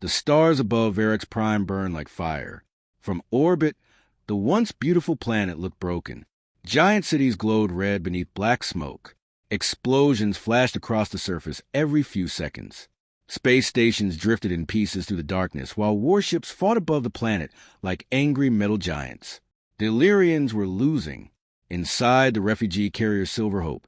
The stars above Varix Prime burned like fire. From orbit, the once beautiful planet looked broken. Giant cities glowed red beneath black smoke. Explosions flashed across the surface every few seconds. Space stations drifted in pieces through the darkness, while warships fought above the planet like angry metal giants. The Illyrians were losing. Inside the refugee carrier Silver Hope,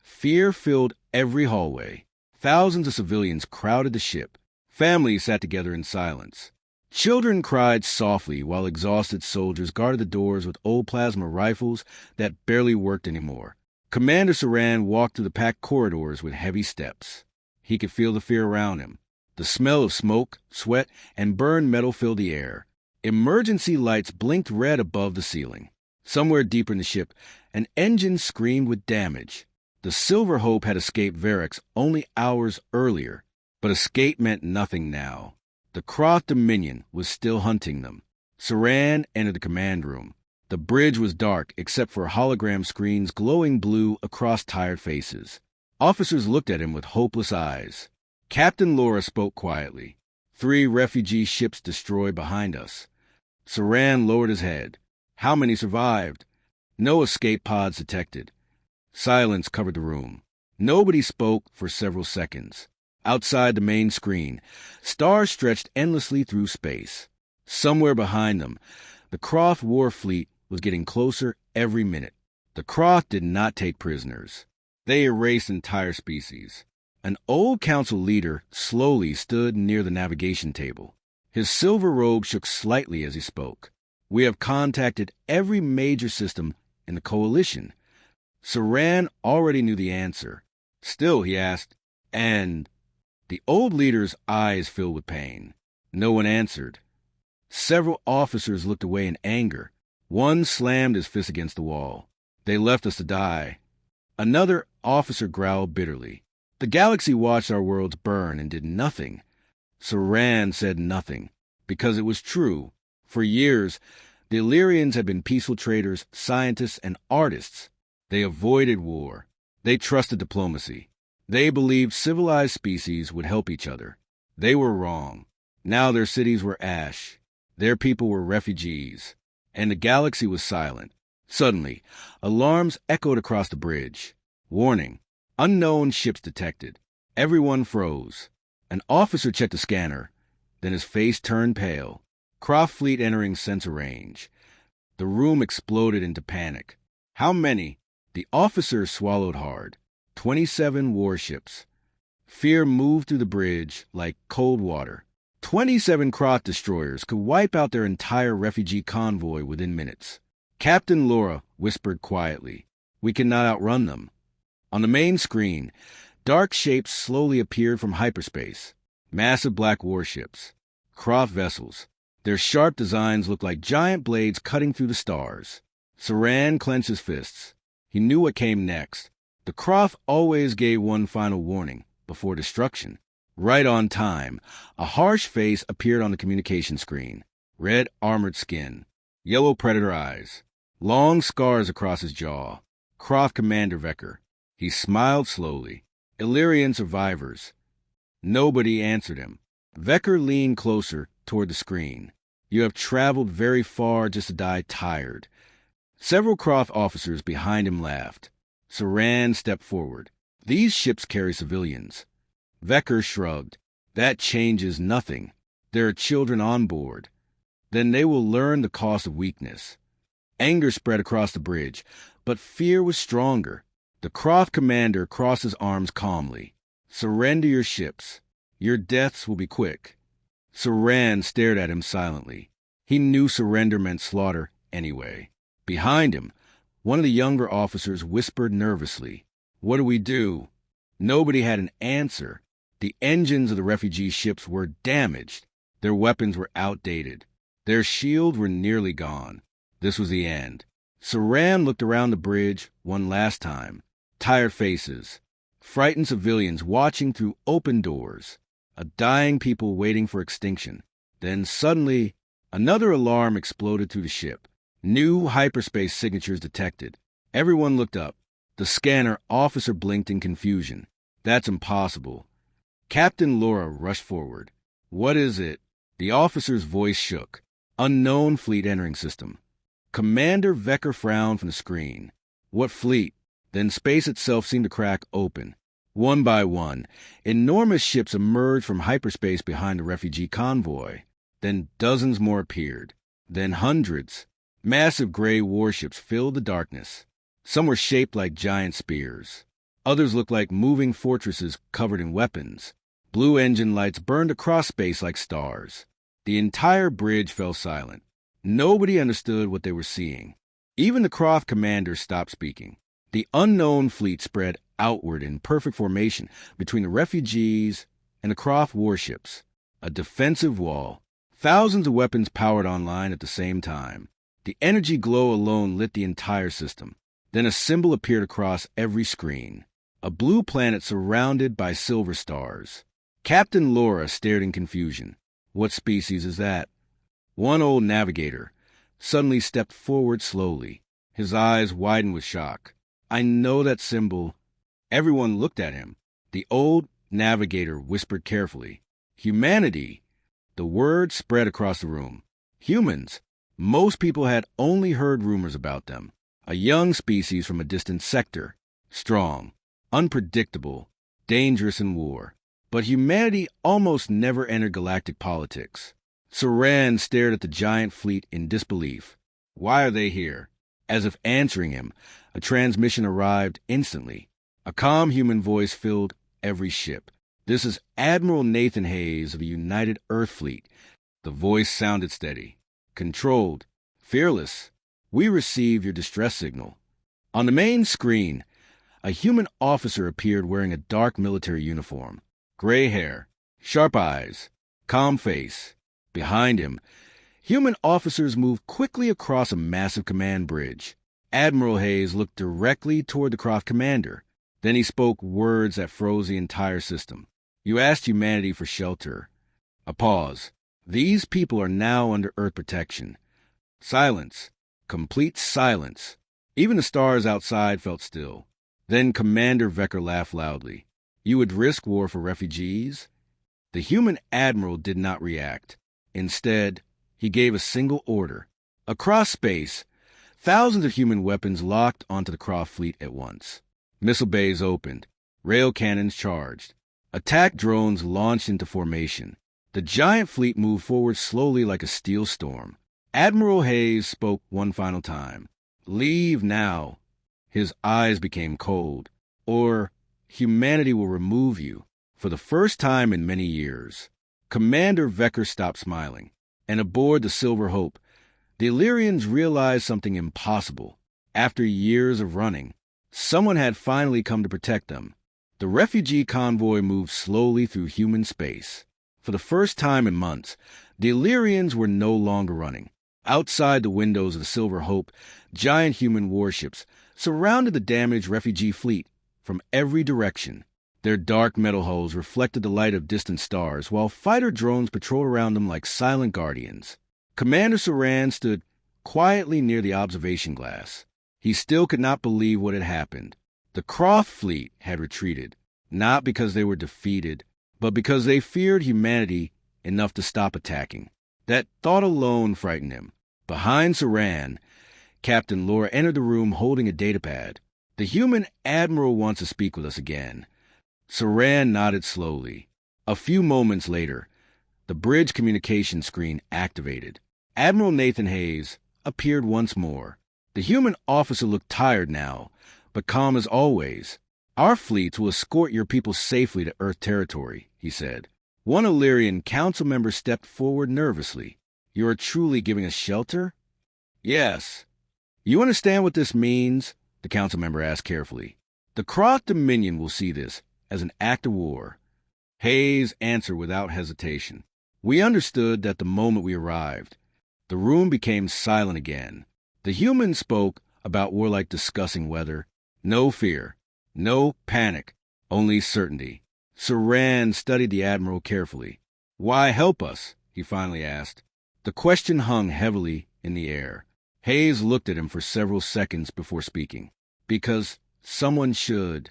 fear filled every hallway. Thousands of civilians crowded the ship. Families sat together in silence. Children cried softly while exhausted soldiers guarded the doors with old plasma rifles that barely worked anymore. Commander Saran walked through the packed corridors with heavy steps. He could feel the fear around him. The smell of smoke, sweat, and burned metal filled the air. Emergency lights blinked red above the ceiling. Somewhere deeper in the ship, an engine screamed with damage. The Silver Hope had escaped Varix only hours earlier, but escape meant nothing now. The Croth Dominion was still hunting them. Saran entered the command room. The bridge was dark except for hologram screens glowing blue across tired faces. Officers looked at him with hopeless eyes. Captain Laura spoke quietly. 3 refugee ships destroyed behind us. Saran lowered his head. How many survived? No escape pods detected. Silence covered the room. Nobody spoke for several seconds. Outside the main screen, stars stretched endlessly through space. Somewhere behind them, the Croth war fleet was getting closer every minute. The Croth did not take prisoners. They erased entire species. An old council leader slowly stood near the navigation table. His silver robe shook slightly as he spoke. We have contacted every major system in the coalition. Saran already knew the answer. Still, he asked, and... The old leader's eyes filled with pain. No one answered. Several officers looked away in anger. One slammed his fist against the wall. They left us to die. Another officer growled bitterly. The galaxy watched our worlds burn and did nothing. Saran said nothing, because it was true. For years, the Illyrians had been peaceful traders, scientists, and artists. They avoided war. They trusted diplomacy. They believed civilized species would help each other. They were wrong. Now their cities were ash. Their people were refugees. And the galaxy was silent. Suddenly, alarms echoed across the bridge. Warning. Unknown ships detected. Everyone froze. An officer checked the scanner. Then his face turned pale. Croft fleet entering sensor range. The room exploded into panic. How many? The officer swallowed hard. 27 warships. Fear moved through the bridge like cold water. 27 Croth destroyers could wipe out their entire refugee convoy within minutes. Captain Laura whispered quietly, "We cannot outrun them." On the main screen, dark shapes slowly appeared from hyperspace. Massive black warships. Croth vessels. Their sharp designs looked like giant blades cutting through the stars. Saran clenched his fists. He knew what came next. The Croth always gave one final warning, before destruction. Right on time, a harsh face appeared on the communication screen. Red armored skin. Yellow predator eyes. Long scars across his jaw. Croth Commander Vecker. He smiled slowly. Illyrian survivors. Nobody answered him. Vecker leaned closer toward the screen. You have traveled very far just to die tired. Several Croth officers behind him laughed. Saran stepped forward. These ships carry civilians. Vecker shrugged. That changes nothing. There are children on board. Then they will learn the cost of weakness. Anger spread across the bridge, but fear was stronger. The Croth commander crossed his arms calmly. Surrender your ships. Your deaths will be quick. Saran stared at him silently. He knew surrender meant slaughter anyway. Behind him, one of the younger officers whispered nervously, "What do we do?" Nobody had an answer. The engines of the refugee ships were damaged. Their weapons were outdated. Their shields were nearly gone. This was the end. Saran looked around the bridge one last time. Tired faces. Frightened civilians watching through open doors. A dying people waiting for extinction. Then suddenly, another alarm exploded through the ship. New hyperspace signatures detected. Everyone looked up. The scanner officer blinked in confusion. That's impossible. Captain Laura rushed forward. What is it? The officer's voice shook. Unknown fleet entering system. Commander Vecker frowned from the screen. What fleet? Then space itself seemed to crack open. One by one, enormous ships emerged from hyperspace behind the refugee convoy. Then dozens more appeared. Then hundreds. Massive gray warships filled the darkness. Some were shaped like giant spears. Others looked like moving fortresses covered in weapons. Blue engine lights burned across space like stars. The entire bridge fell silent. Nobody understood what they were seeing. Even the Croft commander stopped speaking. The unknown fleet spread outward in perfect formation between the refugees and the Croft warships. A defensive wall. Thousands of weapons powered online at the same time. The energy glow alone lit the entire system. Then a symbol appeared across every screen. A blue planet surrounded by silver stars. Captain Laura stared in confusion. What species is that? One old navigator suddenly stepped forward slowly. His eyes widened with shock. I know that symbol. Everyone looked at him. The old navigator whispered carefully. Humanity. The word spread across the room. Humans. Most people had only heard rumors about them. A young species from a distant sector. Strong. Unpredictable. Dangerous in war. But humanity almost never entered galactic politics. Saran stared at the giant fleet in disbelief. Why are they here? As if answering him, a transmission arrived instantly. A calm human voice filled every ship. This is Admiral Nathan Hayes of the United Earth Fleet. The voice sounded steady. Controlled. Fearless. We receive your distress signal. On the main screen, a human officer appeared wearing a dark military uniform. Gray hair, sharp eyes, calm face. Behind him, human officers moved quickly across a massive command bridge. Admiral Hayes looked directly toward the Croft commander. Then he spoke words that froze the entire system. You asked humanity for shelter. A pause. These people are now under Earth protection. Silence. Complete silence. Even the stars outside felt still. Then Commander Vecker laughed loudly. You would risk war for refugees? The human admiral did not react. Instead, he gave a single order. Across space, thousands of human weapons locked onto the Croft fleet at once. Missile bays opened. Rail cannons charged. Attack drones launched into formation. The giant fleet moved forward slowly like a steel storm. Admiral Hayes spoke one final time. Leave now. His eyes became cold. Or humanity will remove you, for the first time in many years. Commander Vecker stopped smiling, and aboard the Silver Hope, the Illyrians realized something impossible. After years of running, someone had finally come to protect them. The refugee convoy moved slowly through human space. For the first time in months, the Illyrians were no longer running. Outside the windows of the Silver Hope, giant human warships surrounded the damaged refugee fleet from every direction. Their dark metal hulls reflected the light of distant stars, while fighter drones patrolled around them like silent guardians. Commander Saran stood quietly near the observation glass. He still could not believe what had happened. The Croft fleet had retreated, not because they were defeated, but because they feared humanity enough to stop attacking. That thought alone frightened him. Behind Saran, Captain Laura entered the room holding a datapad. The human admiral wants to speak with us again. Saran nodded slowly. A few moments later, the bridge communication screen activated. Admiral Nathan Hayes appeared once more. The human officer looked tired now, but calm as always. Our fleets will escort your people safely to Earth territory, he said. One Illyrian council member stepped forward nervously. You are truly giving us shelter? Yes. You understand what this means? The council member asked carefully. The Croft Dominion will see this as an act of war. Hayes answered without hesitation. We understood that the moment we arrived. The room became silent again. The humans spoke about warlike discussing whether. No fear, no panic, only certainty. Saran studied the admiral carefully. Why help us? He finally asked. The question hung heavily in the air. Hayes looked at him for several seconds before speaking. Because someone should.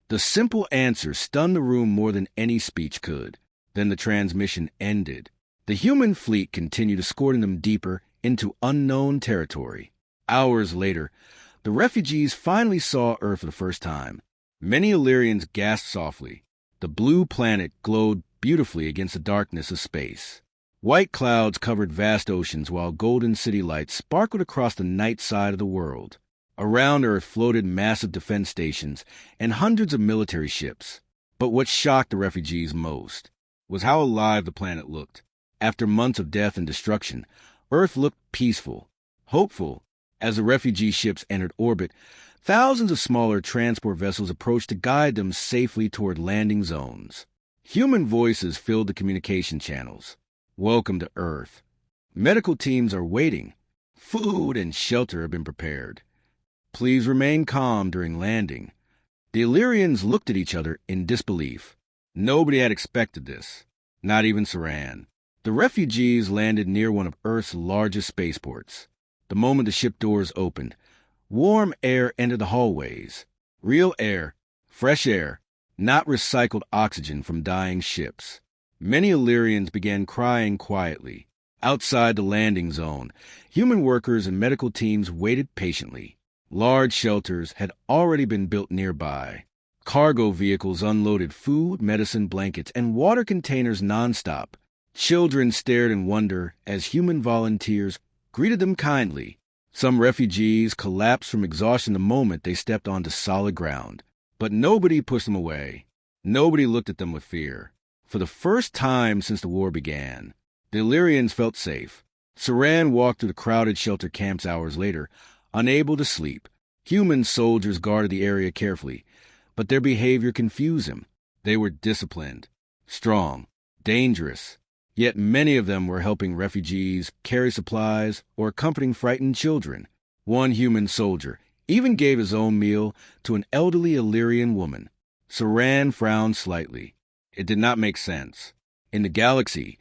The simple answer stunned the room more than any speech could. Then the transmission ended. The human fleet continued escorting them deeper into unknown territory. Hours later, the refugees finally saw Earth for the first time. Many Illyrians gasped softly. The blue planet glowed beautifully against the darkness of space. White clouds covered vast oceans while golden city lights sparkled across the night side of the world. Around Earth floated massive defense stations and hundreds of military ships. But what shocked the refugees most was how alive the planet looked. After months of death and destruction, Earth looked peaceful, hopeful. As the refugee ships entered orbit, thousands of smaller transport vessels approached to guide them safely toward landing zones. Human voices filled the communication channels. Welcome to Earth. Medical teams are waiting. Food and shelter have been prepared. Please remain calm during landing. The Illyrians looked at each other in disbelief. Nobody had expected this, not even Saran. The refugees landed near one of Earth's largest spaceports. The moment the ship doors opened, warm air entered the hallways. Real air, fresh air, not recycled oxygen from dying ships. Many Illyrians began crying quietly. Outside the landing zone, human workers and medical teams waited patiently. Large shelters had already been built nearby. Cargo vehicles unloaded food, medicine, blankets, and water containers nonstop. Children stared in wonder as human volunteers greeted them kindly. Some refugees collapsed from exhaustion the moment they stepped onto solid ground. But nobody pushed them away. Nobody looked at them with fear. For the first time since the war began, the Illyrians felt safe. Saran walked through the crowded shelter camps hours later, unable to sleep. Human soldiers guarded the area carefully, but their behavior confused him. They were disciplined, strong, dangerous. Yet many of them were helping refugees, carry supplies, or comforting frightened children. One human soldier even gave his own meal to an elderly Illyrian woman. Saran frowned slightly. It did not make sense. In the galaxy,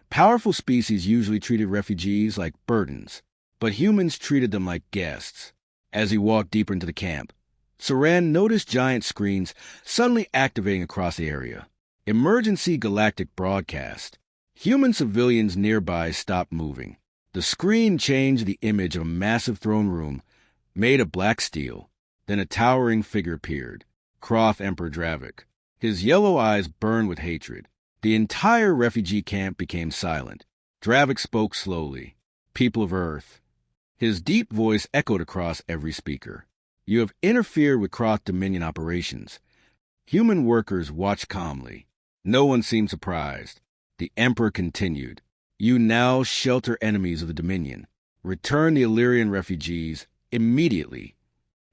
powerful species usually treated refugees like burdens, but humans treated them like guests. As he walked deeper into the camp, Saran noticed giant screens suddenly activating across the area. Emergency galactic broadcast. Human civilians nearby stopped moving. The screen changed the image of a massive throne room made of black steel. Then a towering figure appeared, Croth Emperor Dravik. His yellow eyes burned with hatred. The entire refugee camp became silent. Dravik spoke slowly. People of Earth. His deep voice echoed across every speaker. You have interfered with Croth Dominion operations. Human workers watched calmly. No one seemed surprised. The Emperor continued. You now shelter enemies of the Dominion. Return the Illyrian refugees immediately.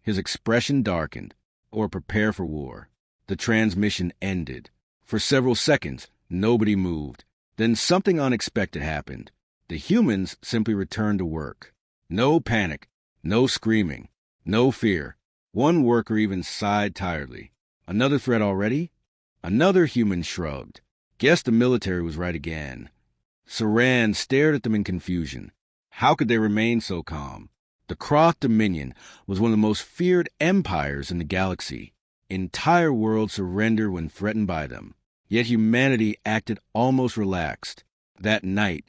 His expression darkened. Or prepare for war. The transmission ended. For several seconds, nobody moved. Then something unexpected happened. The humans simply returned to work. No panic, no screaming, no fear. One worker even sighed tiredly. Another threat already? Another human shrugged. Guess the military was right again. Saran stared at them in confusion. How could they remain so calm? The Croth Dominion was one of the most feared empires in the galaxy. Entire worlds surrendered when threatened by them. Yet humanity acted almost relaxed. That night,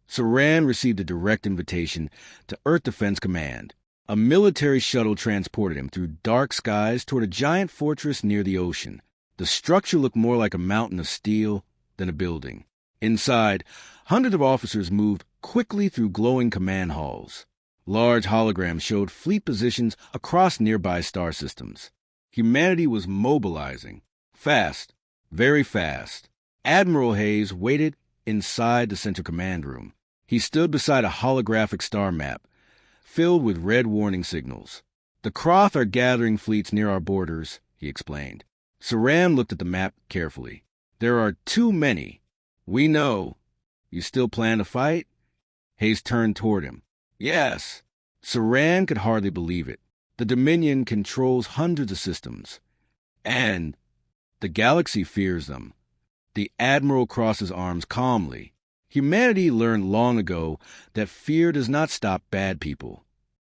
Saran received a direct invitation to Earth Defense Command. A military shuttle transported him through dark skies toward a giant fortress near the ocean. The structure looked more like a mountain of steel than a building. Inside, hundreds of officers moved quickly through glowing command halls. Large holograms showed fleet positions across nearby star systems. Humanity was mobilizing. Fast, very fast. Admiral Hayes waited inside the central command room. He stood beside a holographic star map, filled with red warning signals. The Croth are gathering fleets near our borders, he explained. Saran looked at the map carefully. There are too many. We know. You still plan to fight? Hayes turned toward him. Yes. Saran could hardly believe it. The Dominion controls hundreds of systems. And the galaxy fears them. The Admiral crosses arms calmly. Humanity learned long ago that fear does not stop bad people.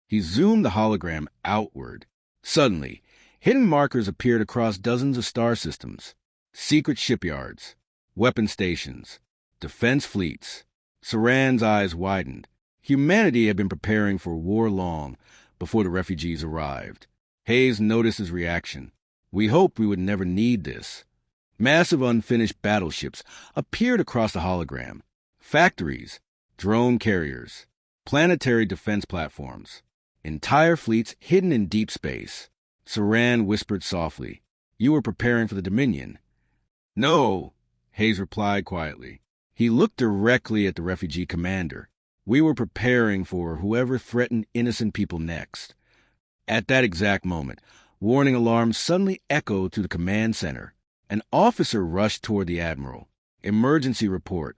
He zoomed the hologram outward. Suddenly, hidden markers appeared across dozens of star systems. Secret shipyards. weapon stations, defense fleets. Saran's eyes widened. Humanity had been preparing for war long before the refugees arrived. Hayes noticed his reaction. We hoped we would never need this. Massive unfinished battleships appeared across the hologram. Factories, drone carriers, planetary defense platforms, entire fleets hidden in deep space. Saran whispered softly, "You were preparing for the Dominion." "No," Hayes replied quietly. He looked directly at the refugee commander. "We were preparing for whoever threatened innocent people next." At that exact moment, warning alarms suddenly echoed through the command center. An officer rushed toward the admiral. "Emergency report."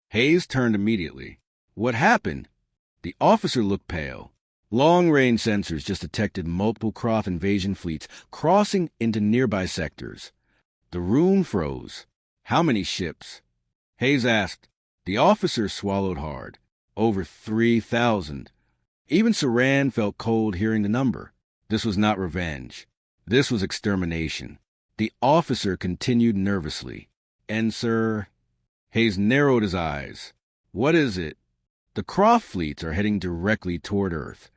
Hayes turned immediately. "What happened?" The officer looked pale. Long-range sensors just detected multiple Croth invasion fleets crossing into nearby sectors. The room froze. "How many ships?" Hayes asked. The officer swallowed hard. "Over 3,000. Even Saran felt cold hearing the number. This was not revenge. This was extermination. The officer continued nervously. "And, sir?" Hayes narrowed his eyes. "What is it?" "The Croft fleets are heading directly toward Earth."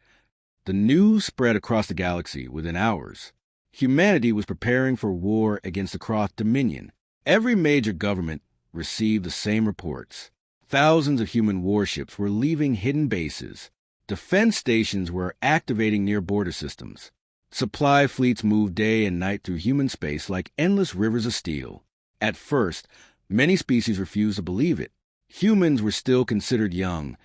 The news spread across the galaxy within hours. Humanity was preparing for war against the Croft Dominion. Every major government received the same reports. Thousands of human warships were leaving hidden bases. Defense stations were activating near border systems. Supply fleets moved day and night through human space like endless rivers of steel. At first, many species refused to believe it. Humans were still considered young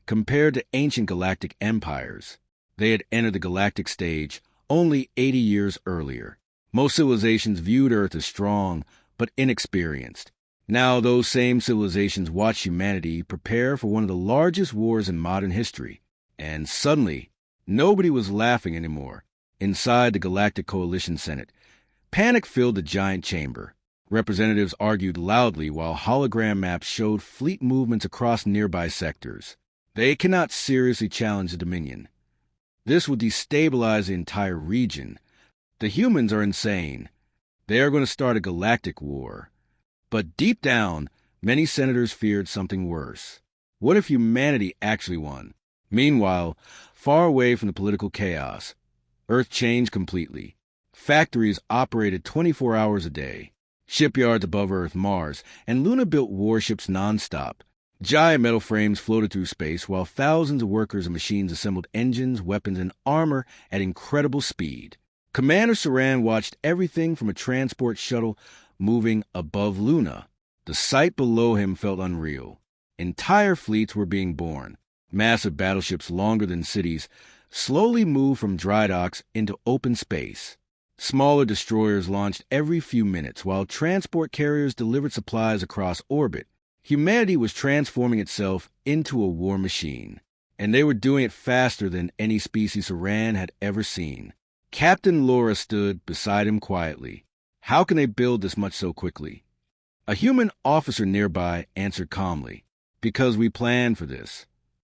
compared to ancient galactic empires. They had entered the galactic stage only 80 years earlier. Most civilizations viewed Earth as strong but inexperienced. Now those same civilizations watched humanity prepare for one of the largest wars in modern history. And suddenly, nobody was laughing anymore. Inside the Galactic Coalition Senate, panic filled the giant chamber. Representatives argued loudly while hologram maps showed fleet movements across nearby sectors. They cannot seriously challenge the Dominion. This will destabilize the entire region. The humans are insane. They are going to start a galactic war. But deep down, many senators feared something worse. What if humanity actually won? Meanwhile, far away from the political chaos, Earth changed completely. Factories operated 24 hours a day. Shipyards above Earth, Mars, and Luna built warships nonstop. Giant metal frames floated through space while thousands of workers and machines assembled engines, weapons, and armor at incredible speed. Commander Saran watched everything from a transport shuttle moving above Luna. The sight below him felt unreal. Entire fleets were being born. Massive battleships longer than cities slowly moved from dry docks into open space. Smaller destroyers launched every few minutes while transport carriers delivered supplies across orbit. Humanity was transforming itself into a war machine, and they were doing it faster than any species Saran had ever seen. Captain Laura stood beside him quietly. How can they build this much so quickly? A human officer nearby answered calmly, "Because we planned for this."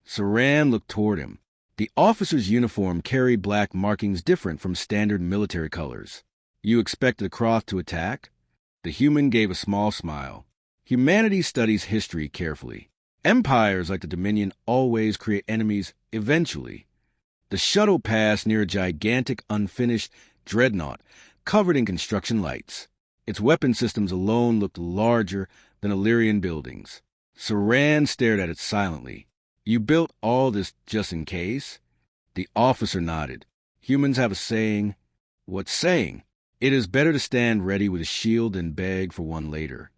Saran looked toward him. The officer's uniform carried black markings different from standard military colors. "You expected the Croft to attack?" The human gave a small smile. Humanity studies history carefully. Empires like the Dominion always create enemies eventually. The shuttle passed near a gigantic, unfinished dreadnought covered in construction lights. Its weapon systems alone looked larger than Illyrian buildings. Saran stared at it silently. "You built all this just in case?" The officer nodded. "Humans have a saying." "What saying?" "It is better to stand ready with a shield than beg for one later."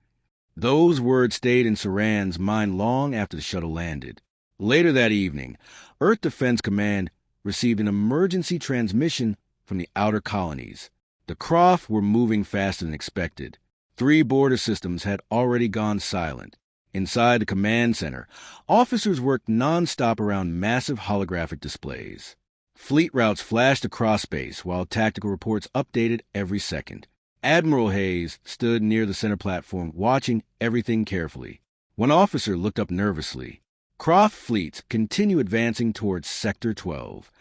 Those words stayed in Saran's mind long after the shuttle landed. Later that evening, Earth Defense Command received an emergency transmission from the outer colonies. The Croft were moving faster than expected. 3 border systems had already gone silent. Inside the command center, officers worked nonstop around massive holographic displays. Fleet routes flashed across space while tactical reports updated every second. Admiral Hayes stood near the center platform, watching everything carefully. One officer looked up nervously. "Croft fleets continue advancing towards Sector 12.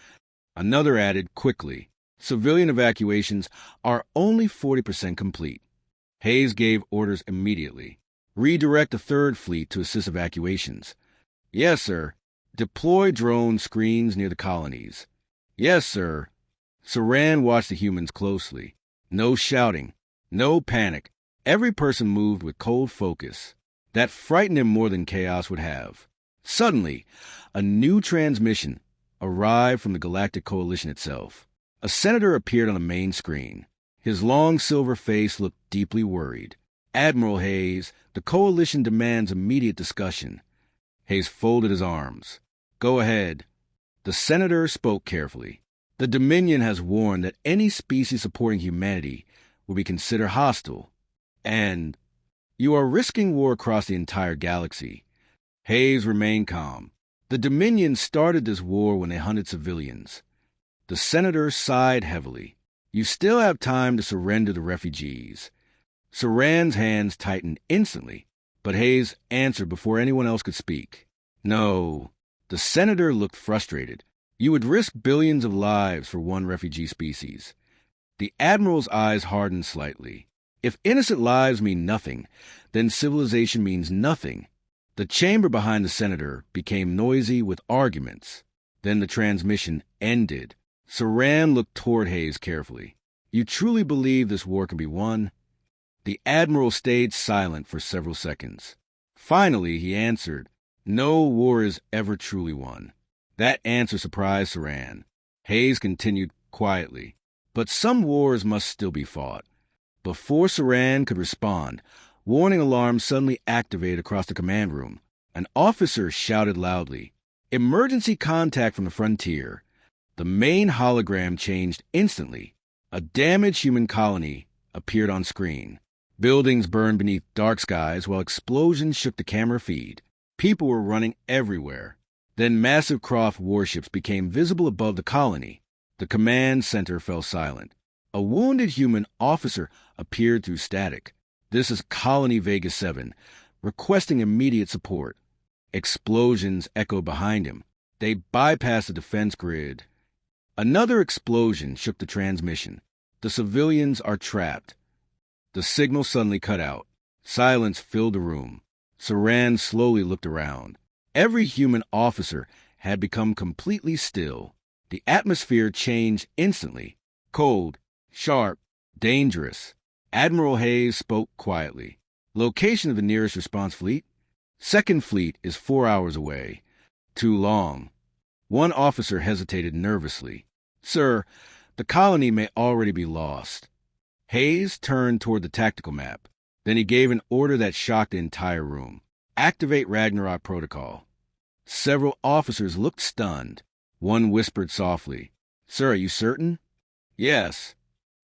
Another added quickly, "Civilian evacuations are only 40% complete." Hayes gave orders immediately. Redirect the third fleet to assist evacuations. Yes, sir. Deploy drone screens near the colonies. Yes, sir. Saran watched the humans closely. No shouting. No panic. Every person moved with cold focus. That frightened him more than chaos would have. Suddenly, a new transmission arrived from the Galactic Coalition itself. A senator appeared on the main screen. His long silver face looked deeply worried. Admiral Hayes, the Coalition demands immediate discussion. Hayes folded his arms. Go ahead. The senator spoke carefully. The Dominion has warned that any species supporting humanity will be considered hostile. And you are risking war across the entire galaxy. Hayes remained calm. The Dominion started this war when they hunted civilians. The senator sighed heavily. You still have time to surrender the refugees. Saran's hands tightened instantly, but Hayes answered before anyone else could speak. No. The senator looked frustrated. You would risk billions of lives for one refugee species. The admiral's eyes hardened slightly. If innocent lives mean nothing, then civilization means nothing. The chamber behind the senator became noisy with arguments. Then the transmission ended. Saran looked toward Hayes carefully. You truly believe this war can be won? The admiral stayed silent for several seconds. Finally, he answered, No war is ever truly won. That answer surprised Saran. Hayes continued quietly, But some wars must still be fought. Before Saran could respond, warning alarms suddenly activated across the command room. An officer shouted loudly, Emergency contact from the frontier. The main hologram changed instantly. A damaged human colony appeared on screen. Buildings burned beneath dark skies while explosions shook the camera feed. People were running everywhere. Then massive Croft warships became visible above the colony. The command center fell silent. A wounded human officer appeared through static. This is Colony Vega 7, requesting immediate support. Explosions echoed behind him. They bypassed the defense grid. Another explosion shook the transmission. The civilians are trapped. The signal suddenly cut out. Silence filled the room. Saran slowly looked around. Every human officer had become completely still. The atmosphere changed instantly. Cold, sharp, dangerous. Admiral Hayes spoke quietly. Location of the nearest response fleet? Second fleet is 4 hours away. Too long. One officer hesitated nervously. Sir, the colony may already be lost. Hayes turned toward the tactical map. Then he gave an order that shocked the entire room. Activate Ragnarok protocol. Several officers looked stunned. One whispered softly, Sir, are you certain? Yes.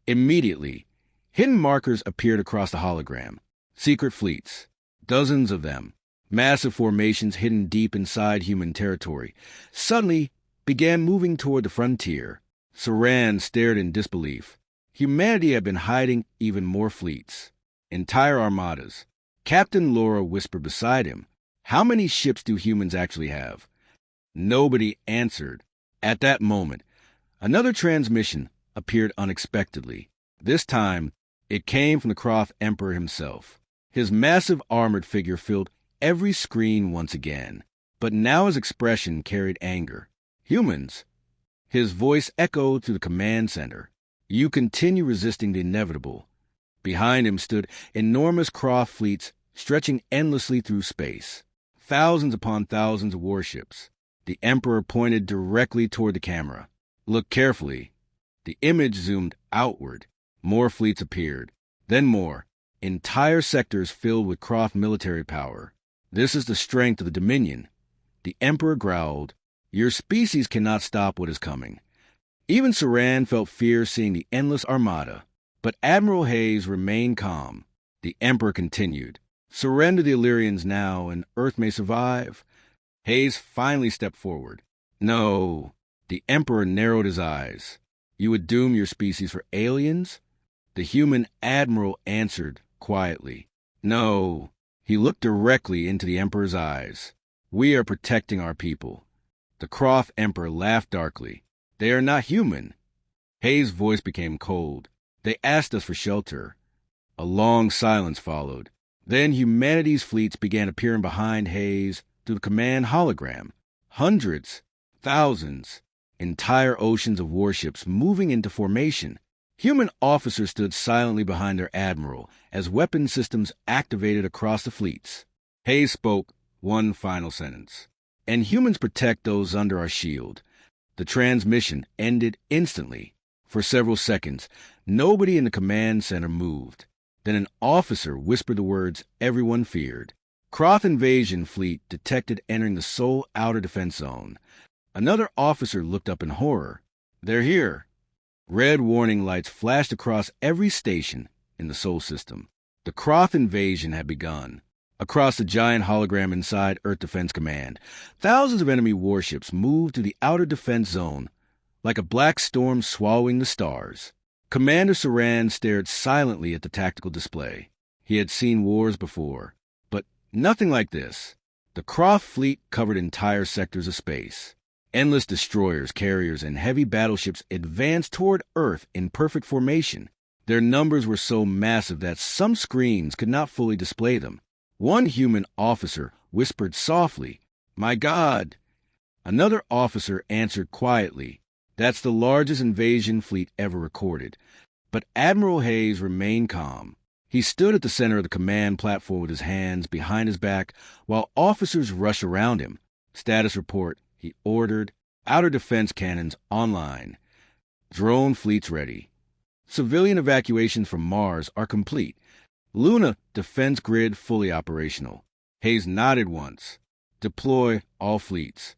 Immediately, hidden markers appeared across the hologram. Secret fleets. Dozens of them. Massive formations hidden deep inside human territory. Suddenly began moving toward the frontier. Saran stared in disbelief. Humanity had been hiding even more fleets. Entire armadas. Captain Laura whispered beside him, How many ships do humans actually have? Nobody answered. At that moment, another transmission appeared unexpectedly. This time, it came from the Croft Emperor himself. His massive armored figure filled every screen once again, but now his expression carried anger. Humans. His voice echoed through the command center. You continue resisting the inevitable. Behind him stood enormous Croft fleets stretching endlessly through space. Thousands upon thousands of warships. The Emperor pointed directly toward the camera. Look carefully. The image zoomed outward. More fleets appeared. Then more. Entire sectors filled with Croft military power. This is the strength of the Dominion. The Emperor growled, Your species cannot stop what is coming. Even Saran felt fear seeing the endless armada. But Admiral Hayes remained calm. The Emperor continued, Surrender the Illyrians now, and Earth may survive. Hayes finally stepped forward. No. The Emperor narrowed his eyes. You would doom your species for aliens? The human admiral answered quietly. No. He looked directly into the Emperor's eyes. We are protecting our people. The Croft Emperor laughed darkly. They are not human. Hayes' voice became cold. They asked us for shelter. A long silence followed. Then humanity's fleets began appearing behind Hayes through the command hologram. Hundreds, thousands, entire oceans of warships moving into formation. Human officers stood silently behind their admiral as weapon systems activated across the fleets. Hayes spoke one final sentence. "And humans protect those under our shield." The transmission ended instantly. For several seconds, nobody in the command center moved. Then an officer whispered the words everyone feared. Kroth invasion fleet detected entering the Sol outer defense zone. Another officer looked up in horror. "They're here." Red warning lights flashed across every station in the Sol system. The Kroth invasion had begun. Across the giant hologram inside Earth Defense Command, thousands of enemy warships moved to the outer defense zone like a black storm swallowing the stars. Commander Saran stared silently at the tactical display. He had seen wars before, but nothing like this. The Kroth fleet covered entire sectors of space. Endless destroyers, carriers, and heavy battleships advanced toward Earth in perfect formation. Their numbers were so massive that some screens could not fully display them. One human officer whispered softly, "My God!" Another officer answered quietly, "That's the largest invasion fleet ever recorded." But Admiral Hayes remained calm. He stood at the center of the command platform with his hands behind his back while officers rushed around him. "Status report," he ordered. "Outer defense cannons online. Drone fleets ready. Civilian evacuations from Mars are complete. Luna defense grid fully operational." Hayes nodded once. "Deploy all fleets."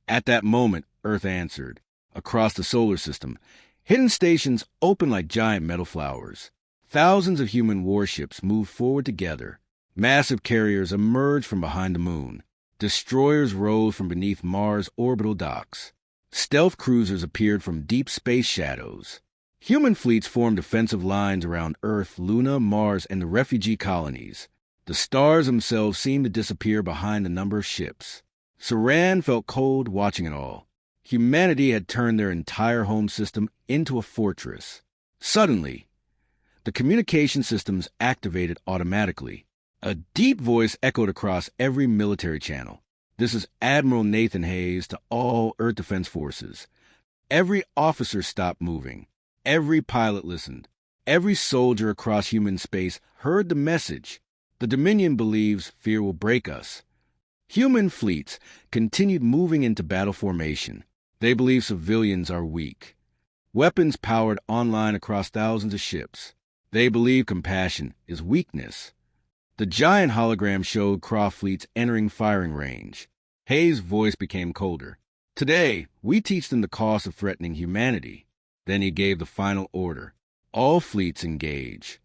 At that moment, Earth answered. Across the solar system, hidden stations opened like giant metal flowers. Thousands of human warships moved forward together. Massive carriers emerged from behind the moon. Destroyers rose from beneath Mars' orbital docks. Stealth cruisers appeared from deep space shadows. Human fleets formed defensive lines around Earth, Luna, Mars, and the refugee colonies. The stars themselves seemed to disappear behind the number of ships. Saran felt cold watching it all. Humanity had turned their entire home system into a fortress. Suddenly, the communication systems activated automatically. A deep voice echoed across every military channel. "This is Admiral Nathan Hayes to all Earth Defense Forces." Every officer stopped moving. Every pilot listened. Every soldier across human space heard the message. The Dominion believes fear will break us. Human fleets continued moving into battle formation. They believe civilians are weak. Weapons powered online across thousands of ships. They believe compassion is weakness. The giant hologram showed Kroth fleets entering firing range. Hayes' voice became colder. "Today, we teach them the cost of threatening humanity." Then he gave the final order. "All fleets engage."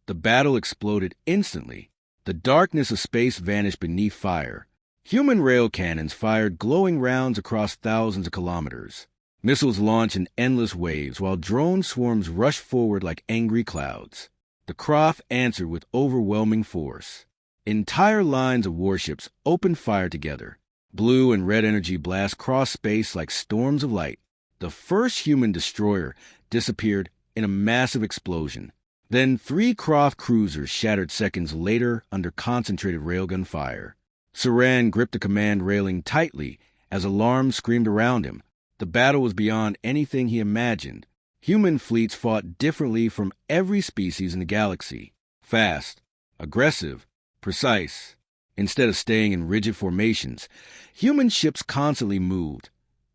The battle exploded instantly. The darkness of space vanished beneath fire. Human rail cannons fired glowing rounds across thousands of kilometers. Missiles launched in endless waves while drone swarms rushed forward like angry clouds. The Kroth answered with overwhelming force. Entire lines of warships opened fire together. Blue and red energy blasts crossed space like storms of light. The first human destroyer disappeared in a massive explosion. Then 3 Kroth cruisers shattered seconds later under concentrated railgun fire. Saran gripped the command railing tightly as alarms screamed around him. The battle was beyond anything he imagined. Human fleets fought differently from every species in the galaxy. Fast, aggressive, precise. Instead of staying in rigid formations, human ships constantly moved,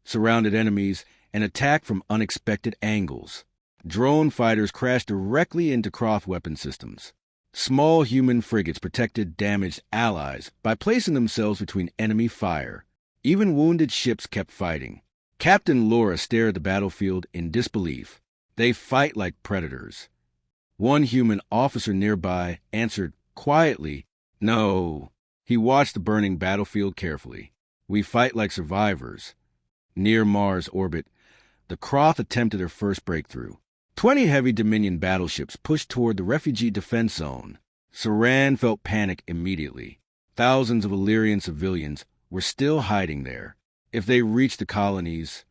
surrounded enemies, and attacked from unexpected angles. Drone fighters crashed directly into Kroth weapon systems. Small human frigates protected damaged allies by placing themselves between enemy fire. Even wounded ships kept fighting. Captain Laura stared at the battlefield in disbelief. "They fight like predators." One human officer nearby answered quietly, "No." He watched the burning battlefield carefully. "We fight like survivors." Near Mars orbit, the Kroth attempted their first breakthrough. 20 heavy Dominion battleships pushed toward the refugee defense zone. Saran felt panic immediately. Thousands of Illyrian civilians were still hiding there. If they reached the colonies...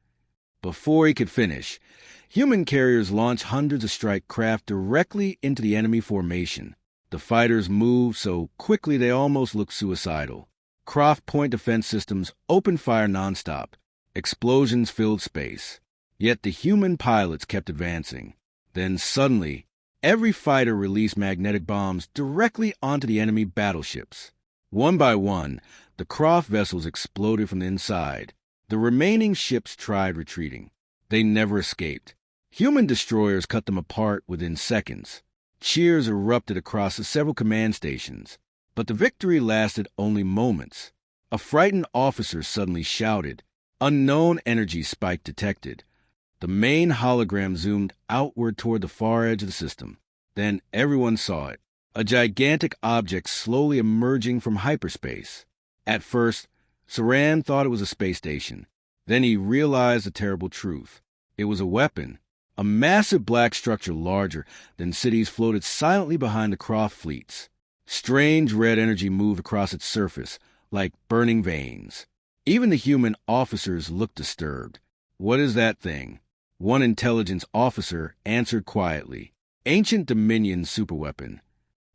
Before he could finish, human carriers launched hundreds of strike craft directly into the enemy formation. The fighters moved so quickly they almost looked suicidal. Croft Point defense systems opened fire nonstop. Explosions filled space. Yet the human pilots kept advancing. Then suddenly, every fighter released magnetic bombs directly onto the enemy battleships. One by one, the Croft vessels exploded from the inside. The remaining ships tried retreating. They never escaped. Human destroyers cut them apart within seconds. Cheers erupted across the several command stations. But the victory lasted only moments. A frightened officer suddenly shouted. Unknown energy spike detected. The main hologram zoomed outward toward the far edge of the system. Then everyone saw it. A gigantic object slowly emerging from hyperspace. At first, Saran thought it was a space station. Then he realized the terrible truth. It was a weapon. A massive black structure larger than cities floated silently behind the Croft fleets. Strange red energy moved across its surface, like burning veins. Even the human officers looked disturbed. What is that thing? One intelligence officer answered quietly. Ancient Dominion superweapon.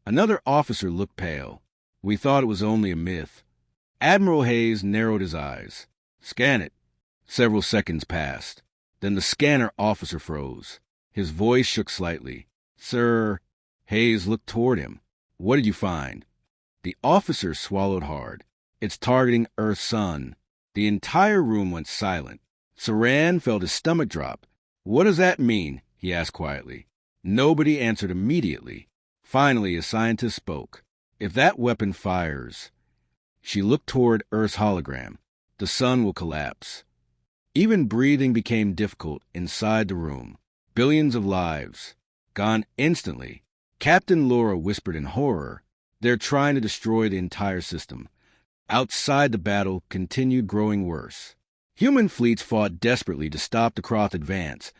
Another officer looked pale. We thought it was only a myth. Admiral Hayes narrowed his eyes. Scan it. Several seconds passed. Then the scanner officer froze. His voice shook slightly. Sir. Hayes looked toward him. What did you find? The officer swallowed hard. It's targeting Earth's sun. The entire room went silent. Saran felt his stomach drop. What does that mean? He asked quietly. Nobody answered immediately. Finally, a scientist spoke. If that weapon fires... She looked toward Earth's hologram. The sun will collapse. Even breathing became difficult inside the room. Billions of lives. Gone instantly. Captain Laura whispered in horror. They're trying to destroy the entire system. Outside, the battle continued growing worse. Human fleets fought desperately to stop the Croft advance,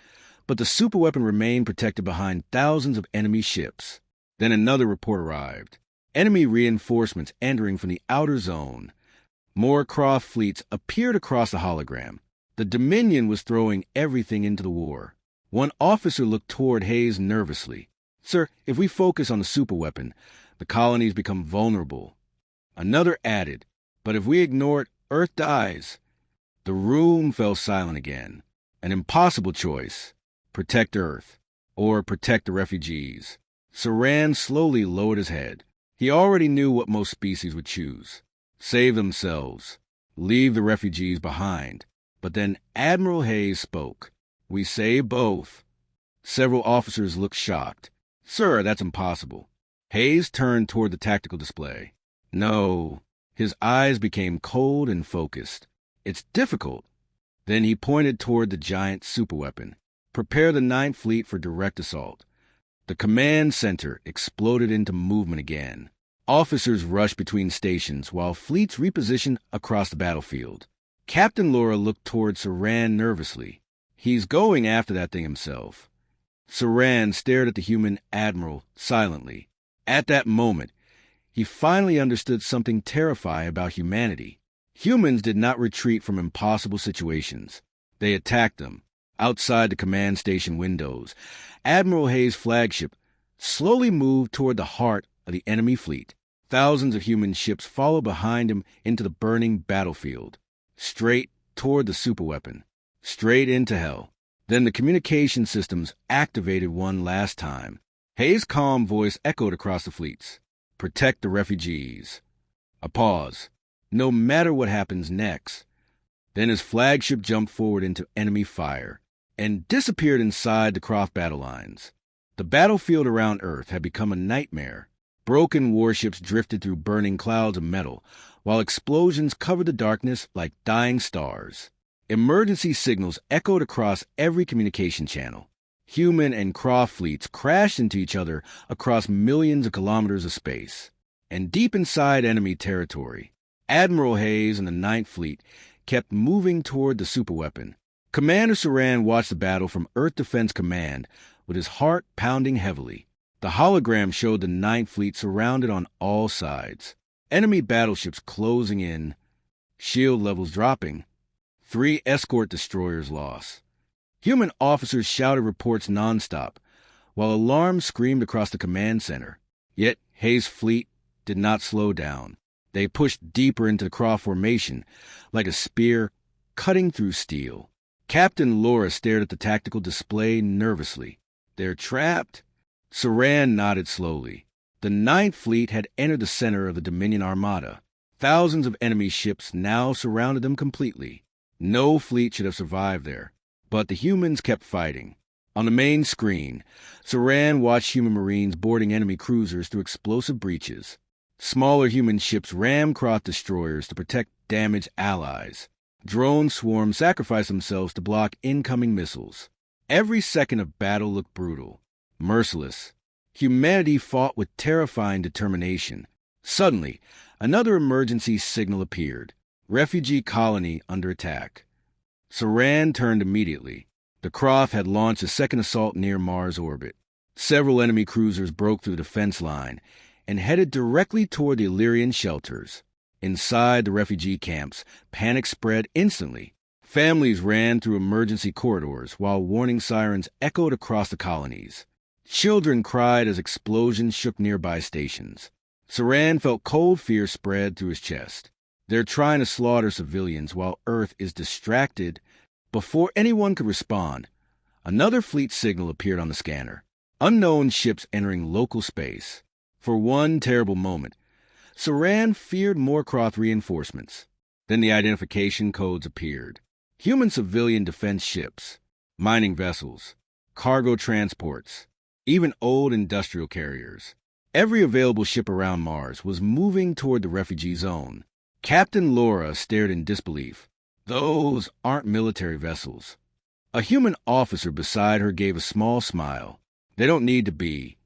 but the superweapon remained protected behind thousands of enemy ships. Then another report arrived. Enemy reinforcements entering from the outer zone. More Croft fleets appeared across the hologram. The Dominion was throwing everything into the war. One officer looked toward Hayes nervously. Sir, if we focus on the superweapon, the colonies become vulnerable. Another added, but if we ignore it, Earth dies. The room fell silent again. An impossible choice. Protect Earth, or protect the refugees. Saran slowly lowered his head. He already knew what most species would choose. Save themselves. Leave the refugees behind. But then Admiral Hayes spoke. We save both. Several officers looked shocked. Sir, that's impossible. Hayes turned toward the tactical display. No. His eyes became cold and focused. It's difficult. Then he pointed toward the giant superweapon. Prepare the Ninth Fleet for direct assault. The command center exploded into movement again. Officers rushed between stations while fleets repositioned across the battlefield. Captain Laura looked toward Saran nervously. He's going after that thing himself. Saran stared at the human admiral silently. At that moment, he finally understood something terrifying about humanity. Humans did not retreat from impossible situations. They attacked them. Outside the command station windows, Admiral Hayes' flagship slowly moved toward the heart of the enemy fleet. Thousands of human ships followed behind him into the burning battlefield. Straight toward the superweapon. Straight into hell. Then the communication systems activated one last time. Hayes' calm voice echoed across the fleets. Protect the refugees. A pause. No matter what happens next. Then his flagship jumped forward into enemy fire and disappeared inside the Croft battle lines. The battlefield around Earth had become a nightmare. Broken warships drifted through burning clouds of metal, while explosions covered the darkness like dying stars. Emergency signals echoed across every communication channel. Human and Croft fleets crashed into each other across millions of kilometers of space. And deep inside enemy territory, Admiral Hayes and the Ninth Fleet kept moving toward the superweapon. Commander Saran watched the battle from Earth Defense Command with his heart pounding heavily. The hologram showed the Ninth Fleet surrounded on all sides. Enemy battleships closing in, shield levels dropping. 3 escort destroyers lost. Human officers shouted reports nonstop, while alarms screamed across the command center. Yet Hayes' fleet did not slow down. They pushed deeper into the Croft formation, like a spear cutting through steel. Captain Laura stared at the tactical display nervously. They're trapped? Saran nodded slowly. The Ninth Fleet had entered the center of the Dominion Armada. Thousands of enemy ships now surrounded them completely. No fleet should have survived there. But the humans kept fighting. On the main screen, Saran watched human marines boarding enemy cruisers through explosive breaches. Smaller human ships rammed Croft destroyers to protect damaged allies. Drone swarms sacrificed themselves to block incoming missiles. Every second of battle looked brutal, merciless. Humanity fought with terrifying determination. Suddenly, another emergency signal appeared. Refugee colony under attack. Saran turned immediately. The Croft had launched a second assault near Mars orbit. Several enemy cruisers broke through the defense line and headed directly toward the Illyrian shelters. Inside the refugee camps, panic spread instantly. Families ran through emergency corridors while warning sirens echoed across the colonies. Children cried as explosions shook nearby stations. Saran felt cold fear spread through his chest. They're trying to slaughter civilians while Earth is distracted. Before anyone could respond, another fleet signal appeared on the scanner. Unknown ships entering local space. For one terrible moment, Saran feared more Croft reinforcements. Then the identification codes appeared. Human civilian defense ships, mining vessels, cargo transports, even old industrial carriers. Every available ship around Mars was moving toward the refugee zone. Captain Laura stared in disbelief. Those aren't military vessels. A human officer beside her gave a small smile. They don't need to be.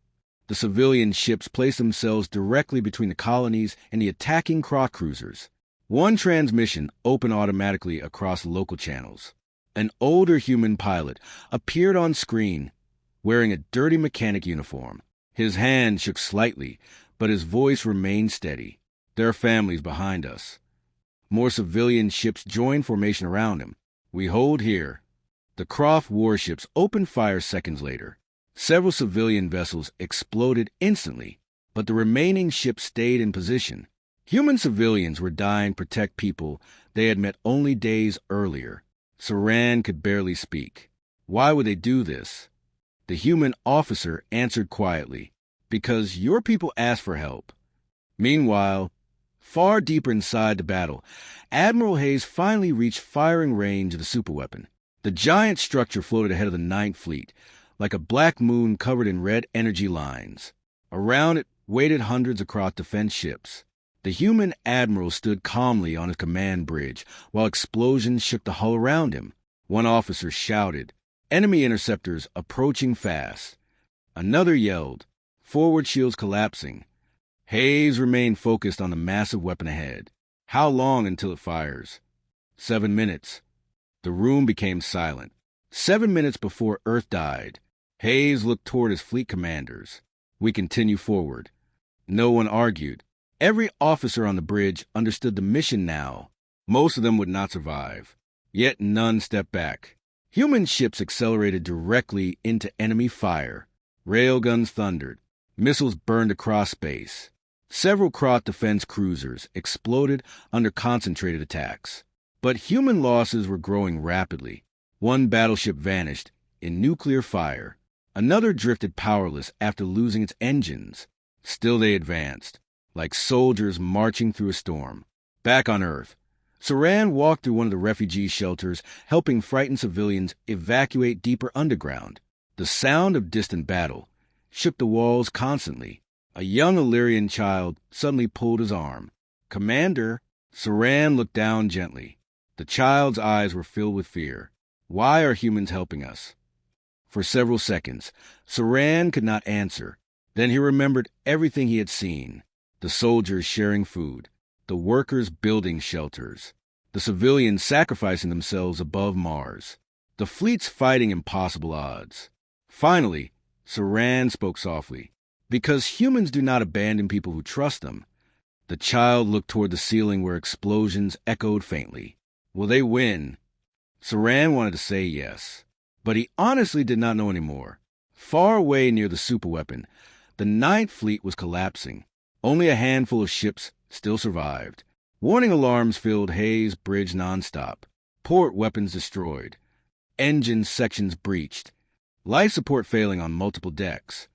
The civilian ships placed themselves directly between the colonies and the attacking Croft cruisers. One transmission opened automatically across local channels. An older human pilot appeared on screen, wearing a dirty mechanic uniform. His hand shook slightly, but his voice remained steady. There are families behind us. More civilian ships joined formation around him. We hold here. The Croft warships opened fire seconds later. Several civilian vessels exploded instantly, but the remaining ships stayed in position. Human civilians were dying to protect people they had met only days earlier. Saran could barely speak. Why would they do this? The human officer answered quietly, because your people asked for help. Meanwhile, far deeper inside the battle, Admiral Hayes finally reached firing range of the superweapon. The giant structure floated ahead of the Ninth Fleet, like a black moon covered in red energy lines. Around it waited hundreds of Croft defense ships. The human admiral stood calmly on his command bridge, while explosions shook the hull around him. One officer shouted, "Enemy interceptors approaching fast." Another yelled, "Forward shields collapsing." Hayes remained focused on the massive weapon ahead. How long until it fires? 7 minutes. The room became silent. 7 minutes before Earth died. Hayes looked toward his fleet commanders. We continue forward. No one argued. Every officer on the bridge understood the mission now. Most of them would not survive. Yet none stepped back. Human ships accelerated directly into enemy fire. Railguns thundered. Missiles burned across space. Several Croft defense cruisers exploded under concentrated attacks. But human losses were growing rapidly. One battleship vanished in nuclear fire. Another drifted powerless after losing its engines. Still they advanced, like soldiers marching through a storm. Back on Earth, Saran walked through one of the refugee shelters, helping frightened civilians evacuate deeper underground. The sound of distant battle shook the walls constantly. A young Illyrian child suddenly pulled his arm. "Commander," Saran looked down gently. The child's eyes were filled with fear. "Why are humans helping us?" For several seconds, Saran could not answer. Then he remembered everything he had seen. The soldiers sharing food, the workers building shelters, the civilians sacrificing themselves above Mars, the fleets fighting impossible odds. Finally, Saran spoke softly. "Because humans do not abandon people who trust them." The child looked toward the ceiling where explosions echoed faintly. "Will they win?" Saran wanted to say yes, but he honestly did not know anymore. Far away near the superweapon, The Ninth Fleet was collapsing. Only a handful of ships still survived. Warning alarms filled Hayes' bridge nonstop. Port weapons destroyed. Engine sections breached. Life support failing on multiple decks.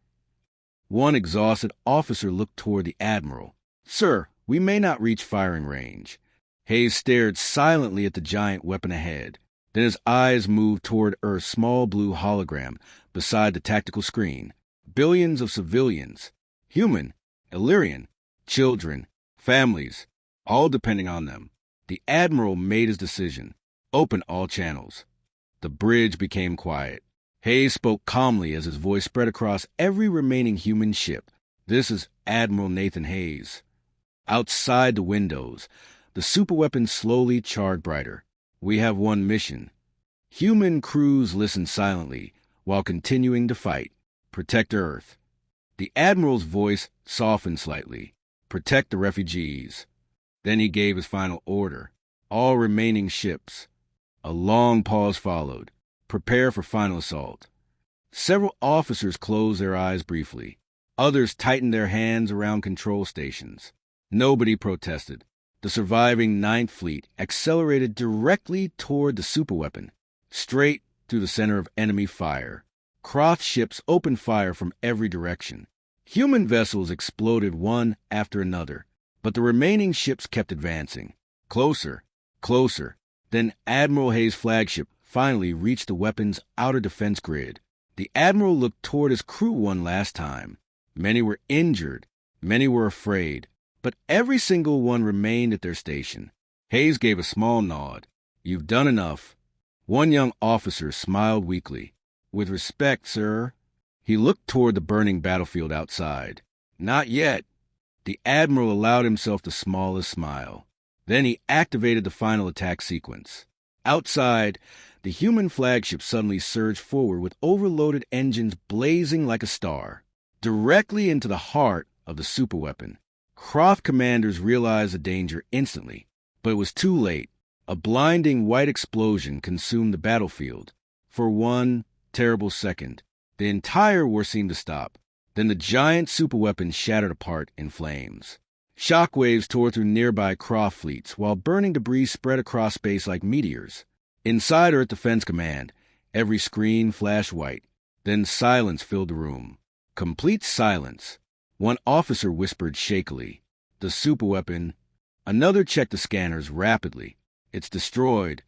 One exhausted officer looked toward the admiral. "Sir, we may not reach firing range." Hayes stared silently at the giant weapon ahead. Then his eyes moved toward Earth's small blue hologram beside the tactical screen. Billions of civilians, human, Illyrian, children, families, all depending on them. The admiral made his decision. Open all channels. The bridge became quiet. Hayes spoke calmly as his voice spread across every remaining human ship. "This is Admiral Nathan Hayes." Outside the windows, the superweapon slowly charred brighter. "We have one mission." Human crews listened silently while continuing to fight. "Protect Earth." The Admiral's voice softened slightly. "Protect the refugees." Then he gave his final order. "All remaining ships." A long pause followed. "Prepare for final assault." Several officers closed their eyes briefly. Others tightened their hands around control stations. Nobody protested. The surviving Ninth Fleet accelerated directly toward the superweapon, straight through the center of enemy fire. Croft ships opened fire from every direction. Human vessels exploded one after another, but the remaining ships kept advancing. Closer, closer. Then Admiral Hayes' flagship finally reached the weapon's outer defense grid. The Admiral looked toward his crew one last time. Many were injured, many were afraid, but every single one remained at their station. Hayes gave a small nod. "You've done enough." One young officer smiled weakly. "With respect, sir." He looked toward the burning battlefield outside. "Not yet." The Admiral allowed himself the smallest smile. Then he activated the final attack sequence. Outside, the human flagship suddenly surged forward with overloaded engines blazing like a star, directly into the heart of the superweapon. Croft commanders realized the danger instantly, but it was too late. A blinding white explosion consumed the battlefield. For one terrible second, the entire war seemed to stop. Then the giant superweapon shattered apart in flames. Shockwaves tore through nearby Croft fleets, while burning debris spread across space like meteors. Inside Earth Defense Command, every screen flashed white. Then silence filled the room. Complete silence. One officer whispered shakily, "The superweapon." Another checked the scanners rapidly. "It's destroyed."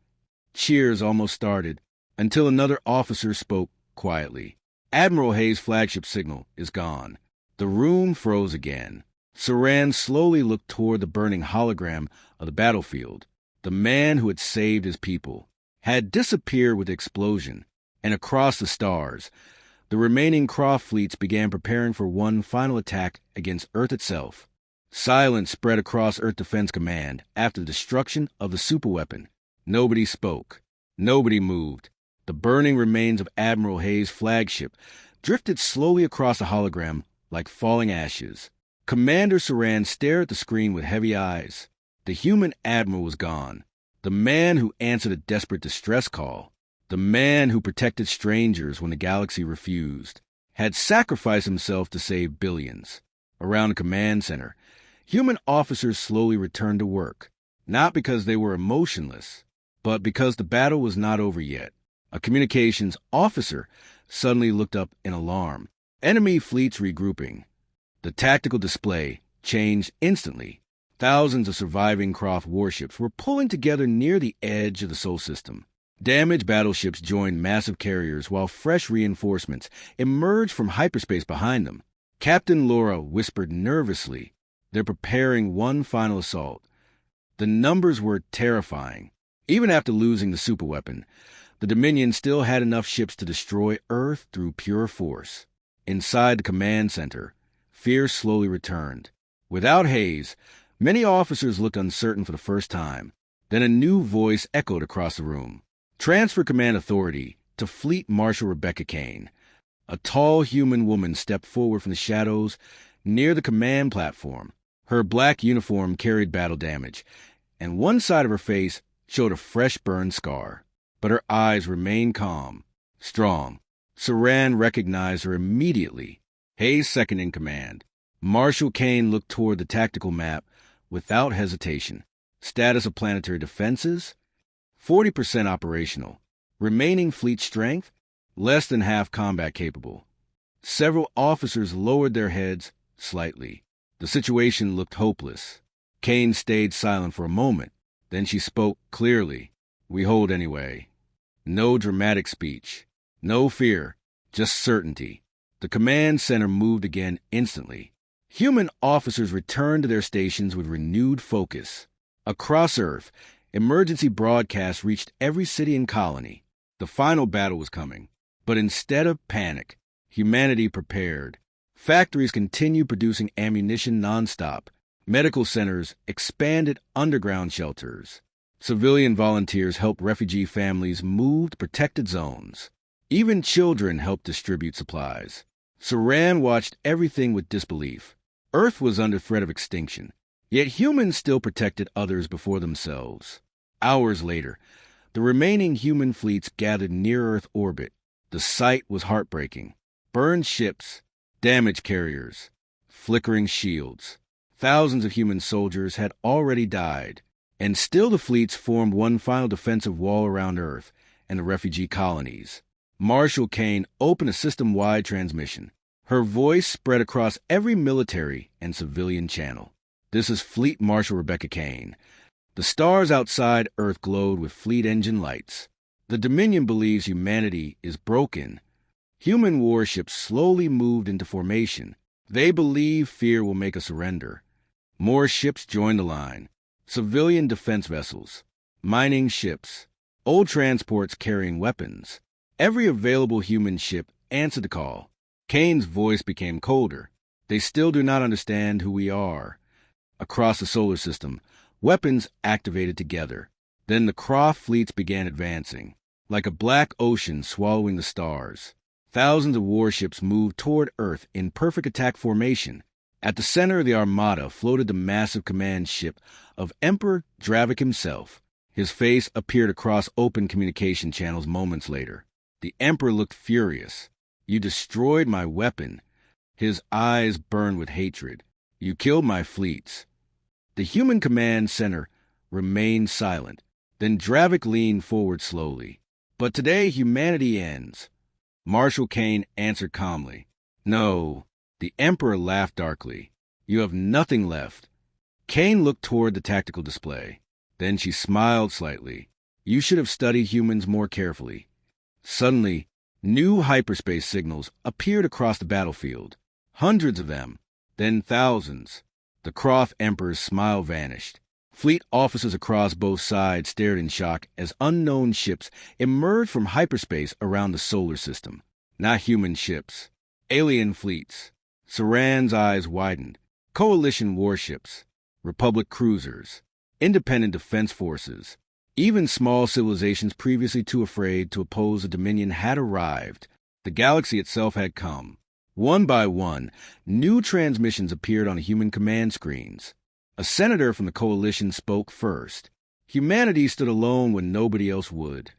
Cheers almost started, until another officer spoke quietly. "Admiral Hayes' flagship signal is gone." The room froze again. Saran slowly looked toward the burning hologram of the battlefield. The man who had saved his people had disappeared with the explosion, and across the stars, the remaining Croft fleets began preparing for one final attack against Earth itself. Silence spread across Earth Defense Command after the destruction of the superweapon. Nobody spoke. Nobody moved. The burning remains of Admiral Hayes' flagship drifted slowly across the hologram like falling ashes. Commander Saran stared at the screen with heavy eyes. The human admiral was gone. The man who answered a desperate distress call, the man who protected strangers when the galaxy refused, had sacrificed himself to save billions. Around the command center, human officers slowly returned to work, not because they were emotionless, but because the battle was not over yet. A communications officer suddenly looked up in alarm. Enemy fleets regrouping. The tactical display changed instantly. Thousands of surviving Croft warships were pulling together near the edge of the Sol system. Damaged battleships joined massive carriers while fresh reinforcements emerged from hyperspace behind them. Captain Laura whispered nervously, "They're preparing one final assault." The numbers were terrifying. Even after losing the superweapon, the Dominion still had enough ships to destroy Earth through pure force. Inside the command center, fear slowly returned. Without Hayes, many officers looked uncertain for the first time. Then a new voice echoed across the room. "Transfer command authority to Fleet Marshal Rebecca Kane." A tall human woman stepped forward from the shadows near the command platform. Her black uniform carried battle damage, and one side of her face showed a fresh burn scar. But her eyes remained calm, strong. Saran recognized her immediately. Hayes second in command. Marshal Kane looked toward the tactical map without hesitation. Status of planetary defenses? 40% operational. Remaining fleet strength? Less than half combat capable. Several officers lowered their heads slightly. The situation looked hopeless. Kane stayed silent for a moment. Then she spoke clearly. We hold anyway. No dramatic speech. No fear. Just certainty. The command center moved again instantly. Human officers returned to their stations with renewed focus. Across Earth, emergency broadcasts reached every city and colony. The final battle was coming. But instead of panic, humanity prepared. Factories continued producing ammunition nonstop. Medical centers expanded underground shelters. Civilian volunteers helped refugee families move to protected zones. Even children helped distribute supplies. Saran watched everything with disbelief. Earth was under threat of extinction, yet humans still protected others before themselves. Hours later, the remaining human fleets gathered near Earth orbit. The sight was heartbreaking. Burned ships, damaged carriers, flickering shields. Thousands of human soldiers had already died, and still the fleets formed one final defensive wall around Earth and the refugee colonies. Marshal Kane opened a system-wide transmission. Her voice spread across every military and civilian channel. This is Fleet Marshal Rebecca Kane. The stars outside Earth glowed with fleet engine lights. The Dominion believes humanity is broken. Human warships slowly moved into formation. They believe fear will make a surrender. More ships joined the line. Civilian defense vessels, mining ships, old transports carrying weapons. Every available human ship answered the call. Kane's voice became colder. They still do not understand who we are. Across the solar system, weapons activated together. Then the Croft fleets began advancing. Like a black ocean swallowing the stars. Thousands of warships moved toward Earth in perfect attack formation. At the center of the armada floated the massive command ship of Emperor Dravik himself. His face appeared across open communication channels moments later. The Emperor looked furious. You destroyed my weapon. His eyes burned with hatred. You killed my fleets. The human command center remained silent. Then Dravik leaned forward slowly. But today humanity ends. Marshal Kane answered calmly. No. The Emperor laughed darkly. You have nothing left. Kane looked toward the tactical display. Then she smiled slightly. You should have studied humans more carefully. Suddenly, new hyperspace signals appeared across the battlefield. Hundreds of them, then thousands. The Croft Emperor's smile vanished. Fleet officers across both sides stared in shock as unknown ships emerged from hyperspace around the solar system. Not human ships. Alien fleets. Saran's eyes widened. Coalition warships. Republic cruisers. Independent defense forces. Even small civilizations previously too afraid to oppose the Dominion had arrived. The galaxy itself had come. One by one, new transmissions appeared on the human command screens. A senator from the coalition spoke first. Humanity stood alone when nobody else would.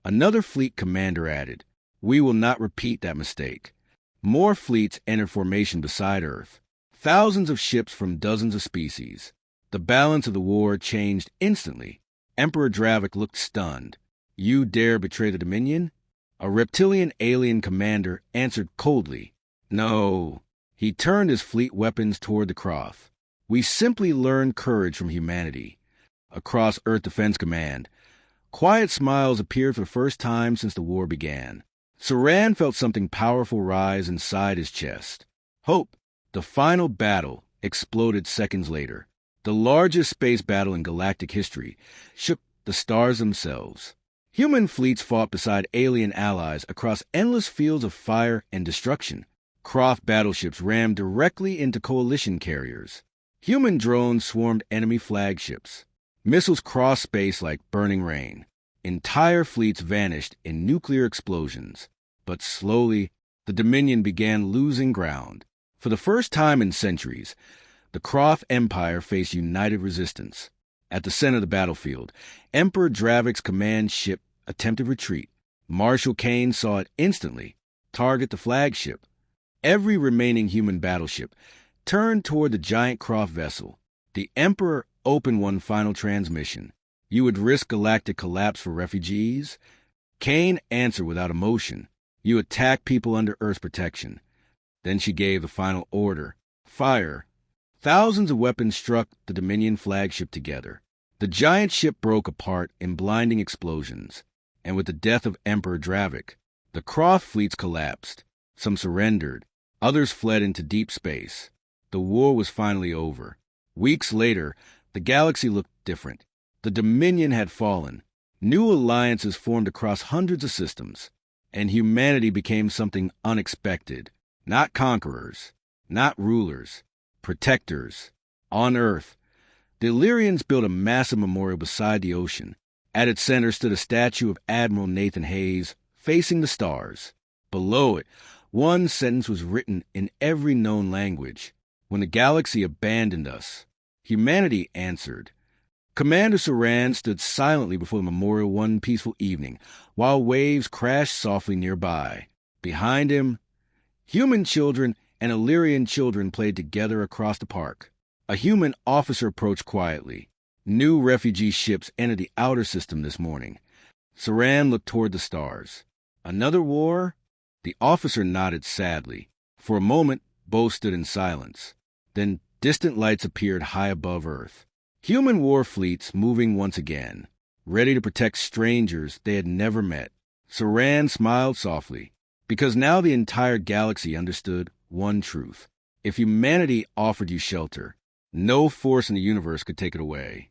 Another fleet commander added, We will not repeat that mistake. More fleets entered formation beside Earth. Thousands of ships from dozens of species. The balance of the war changed instantly. Emperor Dravik looked stunned. You dare betray the Dominion? A reptilian alien commander answered coldly. No. He turned his fleet weapons toward the Croft. We simply learned courage from humanity. Across Earth Defense Command, quiet smiles appeared for the first time since the war began. Saran felt something powerful rise inside his chest. Hope. The final battle exploded seconds later. The largest space battle in galactic history shook the stars themselves. Human fleets fought beside alien allies across endless fields of fire and destruction. Croft battleships rammed directly into coalition carriers. Human drones swarmed enemy flagships. Missiles crossed space like burning rain. Entire fleets vanished in nuclear explosions. But slowly, the Dominion began losing ground. For the first time in centuries, the Croft Empire faced united resistance. At the center of the battlefield, Emperor Dravik's command ship attempted retreat. Marshal Kane saw it instantly. Target the flagship. Every remaining human battleship turned toward the giant Croft vessel. The Emperor opened one final transmission. You would risk galactic collapse for refugees? Kane answered without emotion. You attack people under Earth's protection. Then she gave the final order. Fire. Thousands of weapons struck the Dominion flagship together. The giant ship broke apart in blinding explosions, and with the death of Emperor Dravik, the Croft fleets collapsed. Some surrendered, others fled into deep space. The war was finally over. Weeks later, the galaxy looked different. The Dominion had fallen. New alliances formed across hundreds of systems, and humanity became something unexpected. Not conquerors, not rulers, protectors. On Earth, the Illyrians built a massive memorial beside the ocean. At its center stood a statue of Admiral Nathan Hayes, facing the stars. Below it, one sentence was written in every known language. When the galaxy abandoned us, humanity answered. Commander Saran stood silently before the memorial one peaceful evening, while waves crashed softly nearby. Behind him, human children and Illyrian children played together across the park. A human officer approached quietly. New refugee ships entered the outer system this morning. Saran looked toward the stars. Another war? The officer nodded sadly. For a moment, both stood in silence. Then distant lights appeared high above Earth. Human war fleets moving once again, ready to protect strangers they had never met. Saran smiled softly, because now the entire galaxy understood one truth. If humanity offered you shelter, no force in the universe could take it away.